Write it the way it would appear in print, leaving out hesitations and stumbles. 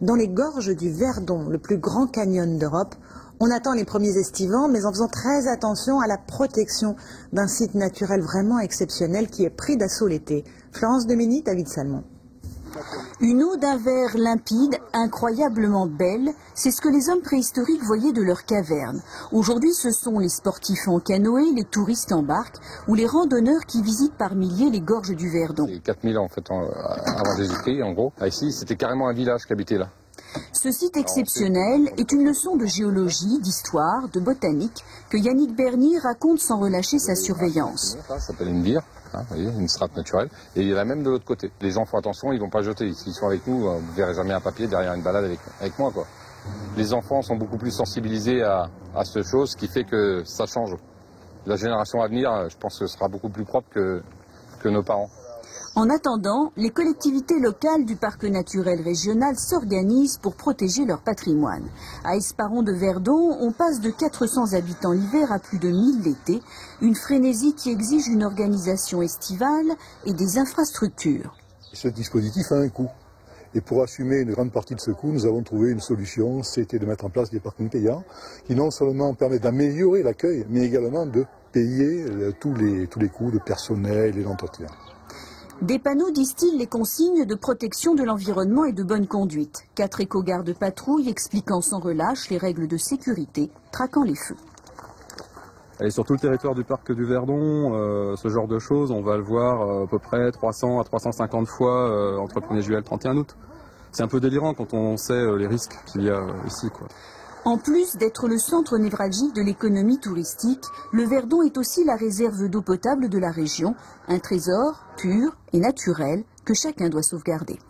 dans les gorges du Verdon, le plus grand canyon d'Europe. On attend les premiers estivants, mais en faisant très attention à la protection d'un site naturel vraiment exceptionnel qui est pris d'assaut l'été. Florence Demini, David Salmon. Une eau d'un vert limpide, incroyablement belle, c'est ce que les hommes préhistoriques voyaient de leurs cavernes. Aujourd'hui, ce sont les sportifs en canoë, les touristes en barque ou les randonneurs qui visitent par milliers les gorges du Verdon. C'est 4000 ans en fait, avant Jésus-Christ en gros. Ici, c'était carrément un village qui habitait là. Ce site exceptionnel est une leçon de géologie, d'histoire, de botanique que Yannick Bernier raconte sans relâcher sa surveillance. Ça s'appelle une lyre. Vous voyez, une strate naturelle. Et il y en a même de l'autre côté. Les gens font attention, ils ne vont pas jeter. S'ils sont avec nous, vous ne verrez jamais un papier derrière une balade avec moi, quoi. Les enfants sont beaucoup plus sensibilisés à cette chose, ce qui fait que ça change. La génération à venir, je pense que sera beaucoup plus propre que nos parents. En attendant, les collectivités locales du parc naturel régional s'organisent pour protéger leur patrimoine. À Esparon de Verdon, on passe de 400 habitants l'hiver à plus de 1000 l'été, une frénésie qui exige une organisation estivale et des infrastructures. Ce dispositif a un coût. Et pour assumer une grande partie de ce coût, nous avons trouvé une solution, c'était de mettre en place des parkings payants, qui non seulement permettent d'améliorer l'accueil, mais également de payer tous les coûts de personnel et d'entretien. Des panneaux distillent les consignes de protection de l'environnement et de bonne conduite. 4 éco-gardes patrouillent expliquant sans relâche les règles de sécurité, traquant les feux. Et sur tout le territoire du parc du Verdon, ce genre de choses, on va le voir à peu près 300 à 350 fois entre le 1er juillet et le 31 août. C'est un peu délirant quand on sait les risques qu'il y a ici, quoi. En plus d'être le centre névralgique de l'économie touristique, le Verdon est aussi la réserve d'eau potable de la région, un trésor pur et naturel que chacun doit sauvegarder.